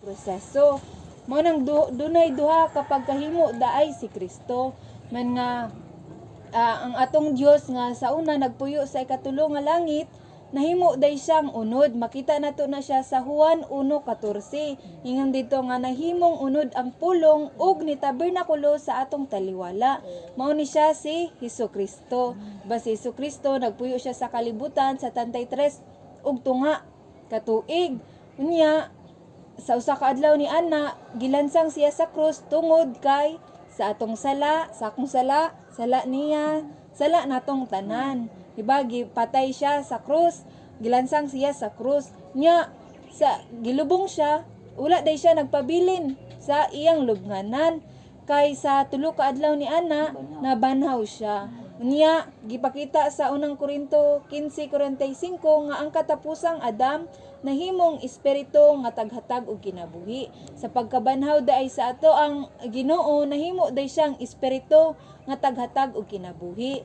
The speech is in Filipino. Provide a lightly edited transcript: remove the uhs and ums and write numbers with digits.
proseso. Mao nang dunay duha kapag kahimo daay si Kristo man nga ang atong Dios nga sa una nagpuyo sa ikatulo nga langit, nahimo day siyang unod. Makita nato na siya sa Juan 1:14. Ingon dito nga nahimong unod ang pulong ug ni tabernakulo sa atong taliwala. Mao ni siya si Hesukristo. Si Hesukristo nagpuyo siya sa kalibutan sa 33 ug tunga ka tuig. Unya sa usa ka adlaw ni ana gilansang siya sa krus tungod kay sa atong sala, sa akong sala niya, sala natong tanan. Diba, gipatay siya sa krus, gilansang siya sa krus. Nya, sa gilubong siya, wala day siya nagpabilin sa iyang lubnganan. Kay sa tulo ka adlaw ni ana, nabanhaw siya. Nya, gipakita sa unang Korinto 15:45 nga ang katapusang Adam nahimong espiritu nga taghatag og kinabuhi. Sa pagkabanhaw daay sa ato ang Ginoo, nahimo day siyang espiritu nga taghatag og kinabuhi.